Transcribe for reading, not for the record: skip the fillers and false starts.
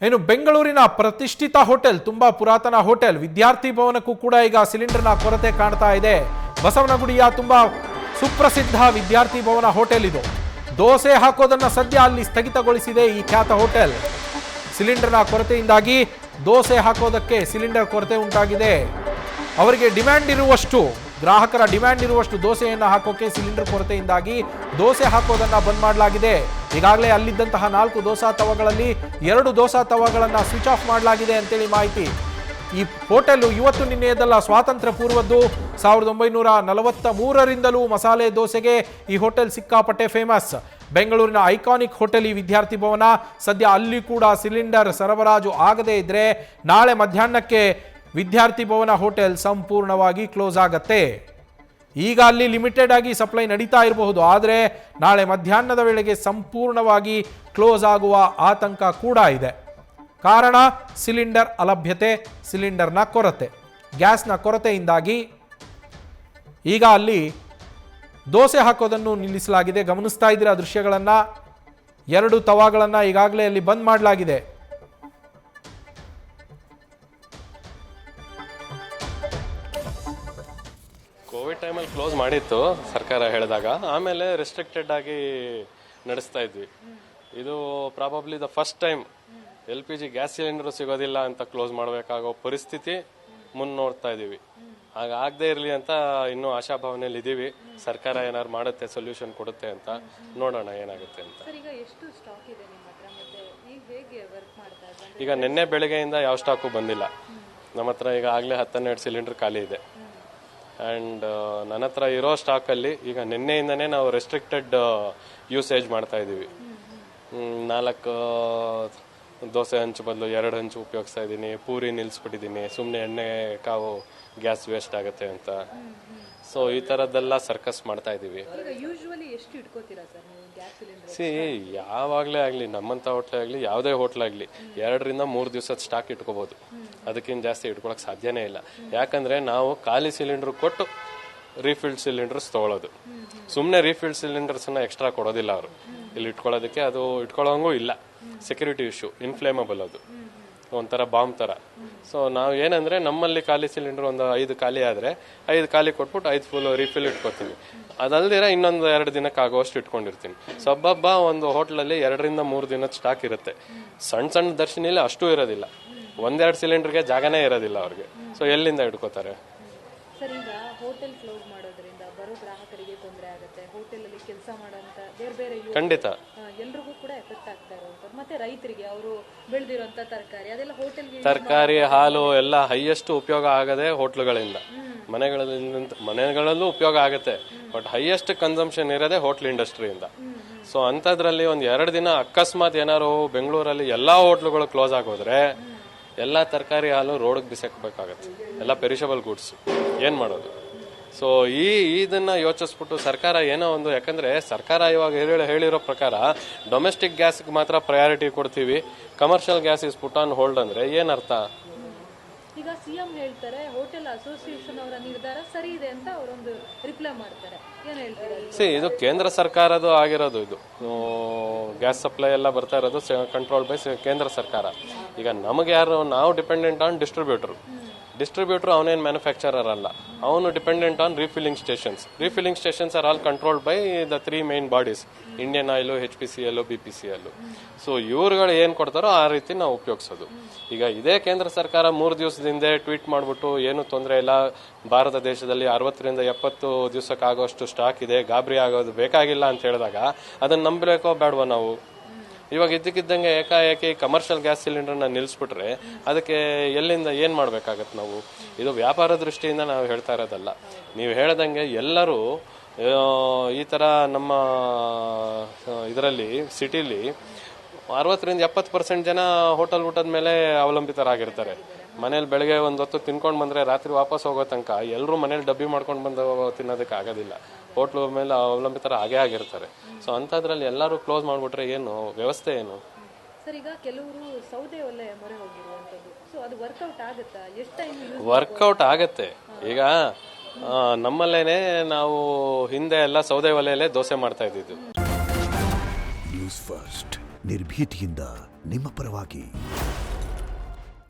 ಏನು ಬೆಂಗಳೂರಿನ ಪ್ರತಿಷ್ಠಿತ ಹೋಟೆಲ್, ತುಂಬಾ ಪುರಾತನ ಹೋಟೆಲ್ ವಿದ್ಯಾರ್ಥಿ ಭವನಕ್ಕೂ ಕೂಡ ಈಗ ಸಿಲಿಂಡರ್ನ ಕೊರತೆ ಕಾಣ್ತಾ ಇದೆ. ಬಸವನಗುಡಿಯ ತುಂಬಾ ಸುಪ್ರಸಿದ್ಧ ವಿದ್ಯಾರ್ಥಿ ಭವನ ಹೋಟೆಲ್ ಇದು. ದೋಸೆ ಹಾಕೋದನ್ನ ಸದ್ಯ ಅಲ್ಲಿ ಸ್ಥಗಿತಗೊಳಿಸಿದೆ ಈ ಖ್ಯಾತ ಹೋಟೆಲ್. ಸಿಲಿಂಡರ್ನ ಕೊರತೆಯಿಂದಾಗಿ ದೋಸೆ ಹಾಕೋದಕ್ಕೆ ಸಿಲಿಂಡರ್ ಕೊರತೆ ಉಂಟಾಗಿದೆ. ಅವರಿಗೆ ಡಿಮ್ಯಾಂಡ್ ಇರುವಷ್ಟು, ಗ್ರಾಹಕರ ಡಿಮ್ಯಾಂಡ್ ಇರುವಷ್ಟು ದೋಸೆಯನ್ನು ಹಾಕೋಕೆ ಸಿಲಿಂಡರ್ ಕೊರತೆಯಿಂದಾಗಿ ದೋಸೆ ಹಾಕೋದನ್ನ ಬಂದ್ ಮಾಡಲಾಗಿದೆ. ಈಗಾಗಲೇ ಅಲ್ಲಿದ್ದಂತಹ 4 ದೋಸಾ ತವಗಳಲ್ಲಿ 2 ದೋಸಾ ತವಗಳನ್ನು ಸ್ವಿಚ್ ಆಫ್ ಮಾಡಲಾಗಿದೆ ಅಂತೇಳಿ ಮಾಹಿತಿ. ಈ ಹೋಟೆಲ್ ಇವತ್ತು ನಿನ್ನೆಯದಲ್ಲ, ಸ್ವಾತಂತ್ರ್ಯ ಪೂರ್ವದ್ದು. 1943ರಿಂದಲೂ ಮಸಾಲೆ ದೋಸೆಗೆ ಈ ಹೋಟೆಲ್ ಸಿಕ್ಕಾಪಟ್ಟೆ ಫೇಮಸ್. ಬೆಂಗಳೂರಿನ ಐಕಾನಿಕ್ ಹೋಟೆಲ್ ಈ ವಿದ್ಯಾರ್ಥಿ ಭವನ. ಸದ್ಯ ಅಲ್ಲಿ ಕೂಡ ಸಿಲಿಂಡರ್ ಸರಬರಾಜು ಆಗದೇ ಇದ್ರೆ ನಾಳೆ ಮಧ್ಯಾಹ್ನಕ್ಕೆ ವಿದ್ಯಾರ್ಥಿ ಭವನ ಹೋಟೆಲ್ ಸಂಪೂರ್ಣವಾಗಿ ಕ್ಲೋಸ್ ಆಗತ್ತೆ. ಈಗ ಅಲ್ಲಿ ಲಿಮಿಟೆಡ್ ಆಗಿ ಸಪ್ಲೈ ನಡೀತಾ ಇರಬಹುದು, ಆದರೆ ನಾಳೆ ಮಧ್ಯಾಹ್ನದ ವೇಳೆಗೆ ಸಂಪೂರ್ಣವಾಗಿ ಕ್ಲೋಸ್ ಆಗುವ ಆತಂಕ ಕೂಡ ಇದೆ. ಕಾರಣ ಸಿಲಿಂಡರ್ ಅಲಭ್ಯತೆ, ಸಿಲಿಂಡರ್ನ ಕೊರತೆ, ಗ್ಯಾಸ್ನ ಕೊರತೆಯಿಂದಾಗಿ ಈಗ ಅಲ್ಲಿ ದೋಸೆ ಹಾಕೋದನ್ನು ನಿಲ್ಲಿಸಲಾಗಿದೆ. ಗಮನಿಸ್ತಾ ಇದ್ದೀರಾ ದೃಶ್ಯಗಳನ್ನು. 2 ತವಾಗಳನ್ನು ಈಗಾಗಲೇ ಅಲ್ಲಿ ಬಂದ್ ಮಾಡಲಾಗಿದೆ. ಕೋವಿಡ್ ಟೈಮಲ್ಲಿ ಕ್ಲೋಸ್ ಮಾಡಿತ್ತು ಸರ್ಕಾರ ಹೇಳಿದಾಗ, ಆಮೇಲೆ ರೆಸ್ಟ್ರಿಕ್ಟೆಡ್ ಆಗಿ ನಡೆಸ್ತಾ ಇದ್ವಿ. ಇದು probably the first time LPG gas cylinder ಸಿಗೋದಿಲ್ಲ ಅಂತ ಕ್ಲೋಸ್ ಮಾಡಬೇಕಾಗೋ ಪರಿಸ್ಥಿತಿ ನೋಡ್ತಾ ಇದ್ದೀವಿ. ಆಗ ಆಗದೆ ಇರಲಿ ಅಂತ ಇನ್ನೂ ಆಶಾಭಾವನೆಯಲ್ಲಿ ಇದ್ದೀವಿ. ಸರ್ಕಾರ ಏನಾದ್ರು ಮಾಡುತ್ತೆ, ಸೊಲ್ಯೂಷನ್ ಕೊಡುತ್ತೆ ಅಂತ. ನೋಡೋಣ ಏನಾಗುತ್ತೆ ಅಂತ. ಈಗ ನಿನ್ನೆ ಬೆಳಗ್ಗೆಯಿಂದ ಯಾವ ಸ್ಟಾಕು ಬಂದಿಲ್ಲ ನಮ್ಮ ಹತ್ರ. ಈಗ ಆಗಲೇ 10-12 ಸಿಲಿಂಡರ್ ಖಾಲಿ ಇದೆ. ಆ್ಯಂಡ್ ನನ್ನ ಹತ್ರ ಇರೋ ಸ್ಟಾಕಲ್ಲಿ ಈಗ ನಿನ್ನೆಯಿಂದನೇ ನಾವು ರೆಸ್ಟ್ರಿಕ್ಟೆಡ್ ಯೂಸೇಜ್ ಮಾಡ್ತಾ ಇದ್ದೀವಿ. 4 ದೋಸೆ ಹಂಚು ಬದಲು 2 ಹಂಚು ಉಪಯೋಗಿಸ್ತಾ ಇದ್ದೀನಿ. ಪೂರಿ ನಿಲ್ಲಿಸ್ಬಿಟ್ಟಿದ್ದೀನಿ, ಸುಮ್ಮನೆ ಎಣ್ಣೆ ಕಾವು ಗ್ಯಾಸ್ ವೇಸ್ಟ್ ಆಗುತ್ತೆ ಅಂತ. ಸೊ ಈ ಥರದ್ದೆಲ್ಲ ಸರ್ಕಸ್ ಮಾಡ್ತಾ ಇದ್ದೀವಿ. ಯಾವಾಗಲೇ ಆಗಲಿ, ನಮ್ಮಂಥ ಹೋಟ್ಲೇ ಆಗಲಿ, ಯಾವುದೇ ಹೋಟ್ಲಾಗಲಿ 2ರಿಂದ 3 ದಿವಸದ ಸ್ಟಾಕ್ ಇಟ್ಕೋಬೋದು. ಅದಕ್ಕಿಂತ ಜಾಸ್ತಿ ಇಟ್ಕೊಳಕ್ಕೆ ಸಾಧ್ಯನೇ ಇಲ್ಲ. ಯಾಕಂದರೆ ನಾವು ಖಾಲಿ ಸಿಲಿಂಡರ್ ಕೊಟ್ಟು ರೀಫಿಲ್ಡ್ ಸಿಲಿಂಡರ್ಸ್ ತೊಗೊಳೋದು. ಸುಮ್ಮನೆ ರೀಫಿಲ್ಡ್ ಸಿಲಿಂಡರ್ಸನ್ನು ಎಕ್ಸ್ಟ್ರಾ ಕೊಡೋದಿಲ್ಲ ಅವರು ಇಲ್ಲಿ ಇಟ್ಕೊಳ್ಳೋದಕ್ಕೆ. ಅದು ಇಟ್ಕೊಳ್ಳೋಂಗೂ ಇಲ್ಲ, ಸೆಕ್ಯೂರಿಟಿ ಇಶ್ಯೂ, ಇನ್ಫ್ಲೇಮಬಲ್, ಅದು ಒಂಥರ ಬಾಂಬ್ ಥರ. ಸೊ ನಾವು ಏನಂದರೆ ನಮ್ಮಲ್ಲಿ ಖಾಲಿ ಸಿಲಿಂಡರ್ ಒಂದು 5 ಖಾಲಿ ಆದರೆ 5 ಖಾಲಿ ಕೊಟ್ಬಿಟ್ಟು 5 ಫುಲ್ ರೀಫಿಲ್ ಇಟ್ಕೊತೀವಿ. ಅದಲ್ದಿರ ಇನ್ನೊಂದು 2 ದಿನಕ್ಕೆ ಆಗೋಷ್ಟು ಇಟ್ಕೊಂಡಿರ್ತೀನಿ. ಸಬ್ಬಬ್ಬ ಒಂದು ಹೋಟ್ಲಲ್ಲಿ 2ರಿಂದ 3 ದಿನದ ಸ್ಟಾಕ್ ಇರುತ್ತೆ. ಸಣ್ಣ ದರ್ಶನಿಲಿ ಅಷ್ಟೂ ಇರೋದಿಲ್ಲ. 1-2 ಸಿಲಿಂಡರ್ಗೆ ಜಾಗನೇ ಇರೋದಿಲ್ಲ ಅವ್ರಿಗೆ. ಸೊ ಎಲ್ಲಿಂದ ಇಟ್ಕೋತಾರೆ? ಸರ್, ಈಗ ಹೋಟೆಲ್ ಕ್ಲೋಸ್ ಮಾಡೋದ್ರಿಂದ ಬರೋ ಗ್ರಾಹಕರಿಗೆ ತೊಂದರೆ ಆಗುತ್ತೆ. ಹೋಟೆಲಲ್ಲಿ ಕೆಲಸ ಮಾಡೋಂಥ ಬೇರೆ ಖಂಡಿತ ಎಲ್ರಿಗೂ ಕೂಡ ಎಫೆಕ್ಟ್ ಆಗ್ತಾ ಇರುವಂಥದ್ದು. ಮತ್ತೆ ರೈತರಿಗೆ ಅವರು ಬೆಳೆದಿರುವಂಥ ತರಕಾರಿ ಅದೆಲ್ಲ ಹೋಟೆಲ್ಗೆ, ತರಕಾರಿ, ಹಾಲು ಎಲ್ಲ ಹೈಯೆಸ್ಟ್ ಉಪಯೋಗ ಆಗದೆ ಹೋಟ್ಲುಗಳಿಂದ. ಮನೆಗಳಲ್ಲೂ ಉಪಯೋಗ ಆಗುತ್ತೆ, ಬಟ್ ಹೈಯೆಸ್ಟ್ ಕನ್ಸಂಪ್ಷನ್ ಇರೋದೇ ಹೋಟ್ಲ್ ಇಂಡಸ್ಟ್ರಿಯಿಂದ. ಸೊ ಅಂಥದ್ರಲ್ಲಿ ಒಂದು 2 ದಿನ ಅಕಸ್ಮಾತ್ ಏನಾರು ಬೆಂಗಳೂರಲ್ಲಿ ಎಲ್ಲ ಹೋಟ್ಲುಗಳು ಕ್ಲೋಸ್ ಆಗೋದ್ರೆ ಎಲ್ಲ ತರಕಾರಿ, ಹಾಲು ರೋಡ್ಗೆ ಬಿಸಾಕಬೇಕಾಗತ್ತೆ. ಎಲ್ಲ ಪೆರಿಷಬಲ್ ಗುಡ್ಸ್. ಏನು ಮಾಡೋದು? ಸೊ ಇದನ್ನ ಯೋಚಿಸ್ಬಿಟ್ಟು ಸರ್ಕಾರ ಏನೋ ಒಂದು, ಯಾಕಂದ್ರೆ ಸರ್ಕಾರ ಇವಾಗ ಹೇಳಿರೋ ಪ್ರಕಾರ ಡೊಮೆಸ್ಟಿಕ್ ಗ್ಯಾಸ್ಗೆ ಮಾತ್ರ ಪ್ರಯಾರಿಟಿ ಕೊಡ್ತೀವಿ, commercial gas is put on hold ಅಂದ್ರೆ ಏನರ್ಥ? ಈಗ ಸಿಎಂ ಹೇಳ್ತಾರೆ ಹೋಟೆಲ್ ಅಸೋಸಿಯೇಷನ್ ಅವರ ನಿರ್ಧಾರ ಸರಿ ಇದೆ ಅಂತ ಅವರೊಂದು ರಿಪ್ಲೈ ಮಾಡ್ತಾರೆ. ಏನ್ ಹೇಳ್ತಾರೆ? ಇದು ಕೇಂದ್ರ ಸರ್ಕಾರದ್ದು ಆಗಿರೋದು. ಇದು ಗ್ಯಾಸ್ ಸಪ್ಲೈ ಎಲ್ಲ ಬರ್ತಾ ಇರೋದು ಕಂಟ್ರೋಲ್ ಬೈ ಕೇಂದ್ರ ಸರ್ಕಾರ. ಈಗ ನಮಗೆ ಯಾರು, ನಾವು ಡಿಪೆಂಡೆಂಟ್ ಆನ್ ಡಿಸ್ಟ್ರಿಬ್ಯೂಟರ್ ಅವನೇನು ಮ್ಯಾನುಫ್ಯಾಕ್ಚರರ್ ಅಲ್ಲ. ಅವನು dependent on refilling stations. Refilling stations are all controlled by the 3 main bodies: Indian oil, HPCL, BPCL. So ಇವ್ರುಗಳು ಏನು ಕೊಡ್ತಾರೋ ಆ ರೀತಿ ನಾವು ಉಪಯೋಗಿಸೋದು. ಈಗ ಇದೇ ಕೇಂದ್ರ ಸರ್ಕಾರ 3 ದಿವಸದಿಂದ ಟ್ವೀಟ್ ಮಾಡಿಬಿಟ್ಟು ಏನು ತೊಂದರೆ ಇಲ್ಲ, ಭಾರತ ದೇಶದಲ್ಲಿ 60ರಿಂದ 70 ದಿವಸಕ್ಕಾಗೋಷ್ಟು ಸ್ಟಾಕ್ ಇದೆ, ಗಾಬರಿ ಆಗೋದು ಬೇಕಾಗಿಲ್ಲ ಅಂತ ಹೇಳಿದಾಗ ಅದನ್ನು ನಂಬಬೇಕೋ ಬೇಡವೋ ನಾವು? ಇವಾಗ ಇದ್ದಕ್ಕಿದ್ದಂಗೆ ಏಕಾಏಕಿ ಕಮರ್ಷಿಯಲ್ ಗ್ಯಾಸ್ ಸಿಲಿಂಡರ್ನ ನಿಲ್ಲಿಸ್ಬಿಟ್ರೆ ಅದಕ್ಕೆ ಎಲ್ಲಿಂದ ಏನು ಮಾಡಬೇಕಾಗತ್ತೆ ನಾವು? ಇದು ವ್ಯಾಪಾರ ದೃಷ್ಟಿಯಿಂದ ನಾವು ಹೇಳ್ತಾ ಇರೋದಲ್ಲ. ನೀವು ಹೇಳ್ದಂಗೆ ಎಲ್ಲರೂ ಈ ಥರ ನಮ್ಮ ಇದರಲ್ಲಿ ಸಿಟಿಲಿ 60ರಿಂದ 70% ಜನ ಹೋಟೆಲ್ ಊಟದ ಮೇಲೆ ಅವಲಂಬಿತರಾಗಿರ್ತಾರೆ. ಮನೇಲಿ ಬೆಳಗ್ಗೆ ಒಂದು ಹೊತ್ತು ತಿನ್ಕೊಂಡು ಬಂದರೆ ರಾತ್ರಿ ವಾಪಸ್ ಹೋಗೋ ತನಕ ಎಲ್ಲರೂ ಮನೇಲಿ ಡಬ್ಬಿ ಮಾಡ್ಕೊಂಡು ಬಂದು ತಿನ್ನೋದಕ್ಕೆ ಆಗೋದಿಲ್ಲ. ಹೋಟ್ಲು ಮೇಲೆ ಅವಲಂಬಿತರ ಆಗೇ ಆಗಿರ್ತಾರೆ. ಸೊ ಅಂಥದ್ರಲ್ಲಿ ಎಲ್ಲರೂ ಕ್ಲೋಸ್ ಮಾಡಿಬಿಟ್ರೆ ಏನು ವ್ಯವಸ್ಥೆ ಏನು? ಸರ್, ಈಗ ಕೆಲವರು ಸೌದೆ ಒಲೆ ಮೊರೆ ಹೋಗಿರುವಂಥದ್ದು, ಸೊ ಅದು ವರ್ಕೌಟ್ ಆಗುತ್ತಾ? ಎಷ್ಟು ಟೈಮ್ ವರ್ಕೌಟ್ ಆಗುತ್ತೆ. ಈಗ ನಮ್ಮಲ್ಲೇನೆ ನಾವು ಹಿಂದೆ ಎಲ್ಲ ಸೌದೆ ಒಲೆಯಲ್ಲೇ ದೋಸೆ ಮಾಡ್ತಾ ಇದ್ದಿದ್ದು. ನ್ಯೂಸ್ ಫಸ್ಟ್, ನಿರ್ಭೀತಿಯಿಂದ ನಿಮ್ಮ ಪರವಾಗಿ.